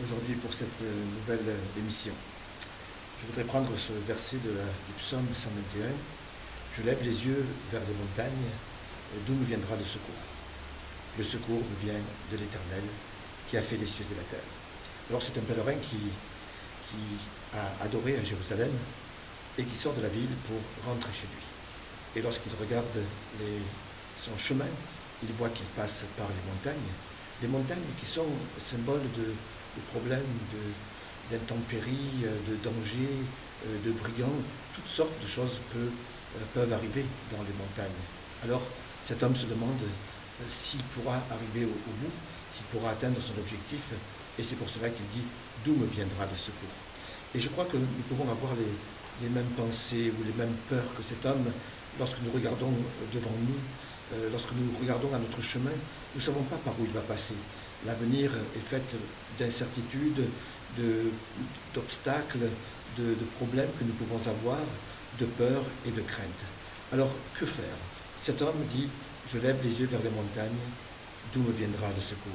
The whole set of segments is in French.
aujourd'hui pour cette nouvelle émission. Je voudrais prendre ce verset du psaume 121. Je lève les yeux vers les montagnes, d'où me viendra le secours. Le secours me vient de l'Éternel qui a fait les cieux et la terre. Alors c'est un pèlerin qui a adoré à Jérusalem et qui sort de la ville pour rentrer chez lui. Et lorsqu'il regarde son chemin, il voit qu'il passe par les montagnes qui sont symboles de problèmes, d'intempéries, de dangers, de brigands. Toutes sortes de choses peuvent arriver dans les montagnes. Alors cet homme se demande s'il pourra arriver au bout, s'il pourra atteindre son objectif, et c'est pour cela qu'il dit « D'où me viendra le secours ?» Et je crois que nous pouvons avoir les mêmes pensées ou les mêmes peurs que cet homme lorsque nous regardons devant nous, lorsque nous regardons à notre chemin. Nous ne savons pas par où il va passer. L'avenir est fait d'incertitudes, d'obstacles, de problèmes que nous pouvons avoir, de peur et de crainte. Alors, que faire? Cet homme dit « Je lève les yeux vers les montagnes, d'où me viendra le secours ?»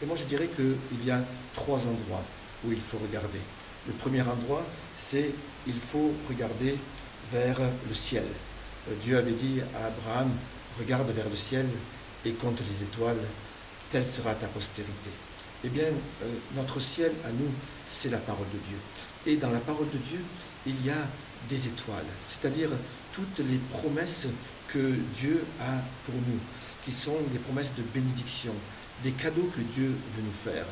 Et moi, je dirais qu'il y a 3 endroits où il faut regarder. Le premier endroit, c'est il faut regarder vers le ciel. Dieu avait dit à Abraham, regarde vers le ciel et compte les étoiles, telle sera ta postérité. Eh bien, notre ciel à nous, c'est la parole de Dieu. Et dans la parole de Dieu, il y a des étoiles, c'est-à-dire toutes les promesses que Dieu a pour nous, qui sont des promesses de bénédiction, des cadeaux que Dieu veut nous faire.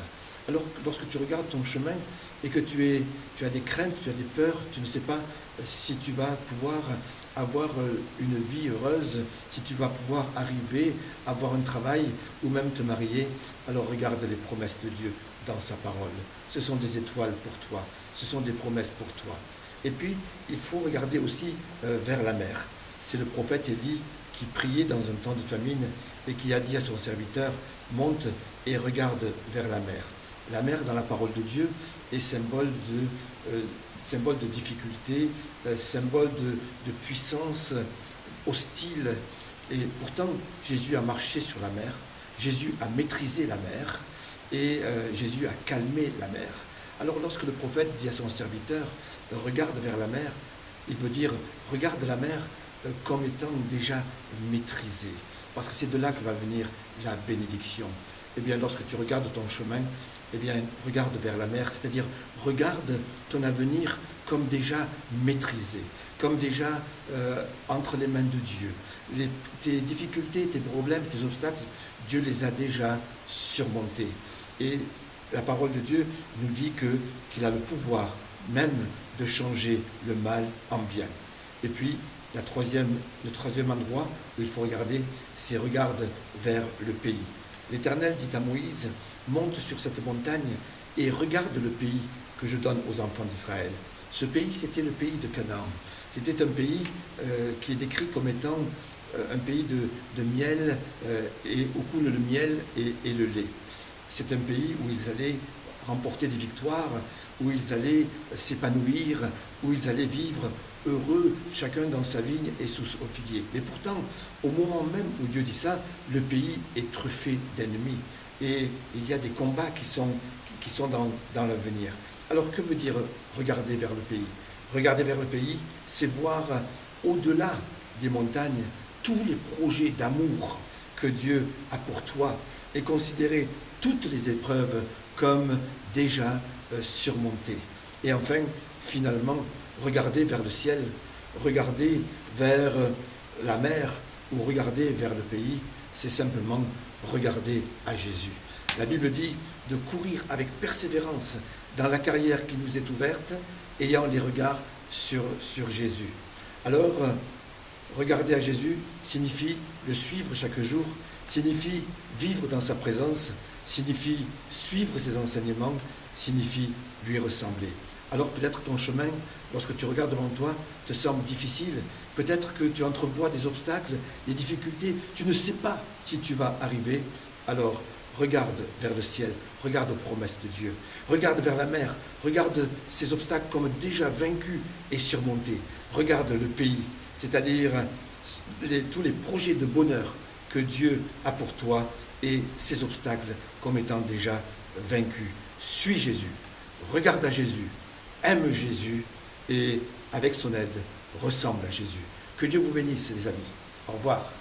Alors, lorsque tu regardes ton chemin et que tu as des craintes, tu as des peurs, tu ne sais pas si tu vas pouvoir avoir une vie heureuse, si tu vas pouvoir arriver à avoir un travail ou même te marier, alors regarde les promesses de Dieu dans sa parole. Ce sont des étoiles pour toi, ce sont des promesses pour toi. Et puis, il faut regarder aussi vers la mer. C'est le prophète Élie qui priait dans un temps de famine et qui a dit à son serviteur, monte et regarde vers la mer. La mer, dans la parole de Dieu, est symbole de difficulté, symbole de puissance hostile. Et pourtant, Jésus a marché sur la mer, Jésus a maîtrisé la mer et Jésus a calmé la mer. Alors lorsque le prophète dit à son serviteur, regarde vers la mer, il veut dire, regarde la mer comme étant déjà maîtrisée. Parce que c'est de là que va venir la bénédiction. Eh bien, lorsque tu regardes ton chemin, eh bien, regarde vers la mer, c'est-à-dire regarde ton avenir comme déjà maîtrisé, comme déjà entre les mains de Dieu. Tes difficultés, tes problèmes, tes obstacles, Dieu les a déjà surmontés. Et la parole de Dieu nous dit qu'il a le pouvoir même de changer le mal en bien. Et puis, le troisième endroit où il faut regarder, c'est regarde vers le pays. L'Éternel dit à Moïse, monte sur cette montagne et regarde le pays que je donne aux enfants d'Israël. Ce pays, c'était le pays de Canaan. C'était un pays qui est décrit comme étant un pays de miel, et où coule le miel et le lait. C'est un pays où ils allaient remporter des victoires, où ils allaient s'épanouir, où ils allaient vivre heureux, chacun dans sa vigne et sous son figuier. Mais pourtant, au moment même où Dieu dit ça, le pays est truffé d'ennemis. Et il y a des combats qui sont dans l'avenir. Alors que veut dire regarder vers le pays? Regarder vers le pays, c'est voir au-delà des montagnes tous les projets d'amour que Dieu a pour toi et considérer toutes les épreuves comme déjà surmontées. Et enfin, finalement, regarder vers le ciel, regarder vers la mer ou regarder vers le pays, c'est simplement regarder à Jésus. La Bible dit de courir avec persévérance dans la carrière qui nous est ouverte, ayant les regards sur Jésus. Alors, regarder à Jésus signifie le suivre chaque jour, signifie vivre dans sa présence, signifie suivre ses enseignements, signifie lui ressembler. Alors peut-être ton chemin, lorsque tu regardes devant toi, te semble difficile. Peut-être que tu entrevois des obstacles, des difficultés. Tu ne sais pas si tu vas arriver. Alors regarde vers le ciel, regarde aux promesses de Dieu. Regarde vers la mer, regarde ces obstacles comme déjà vaincus et surmontés. Regarde le pays, c'est-à-dire tous les projets de bonheur que Dieu a pour toi et ces obstacles comme étant déjà vaincus suis Jésus, regarde à Jésus, aime Jésus et avec son aide, ressemble à Jésus. Que Dieu vous bénisse les amis. Au revoir.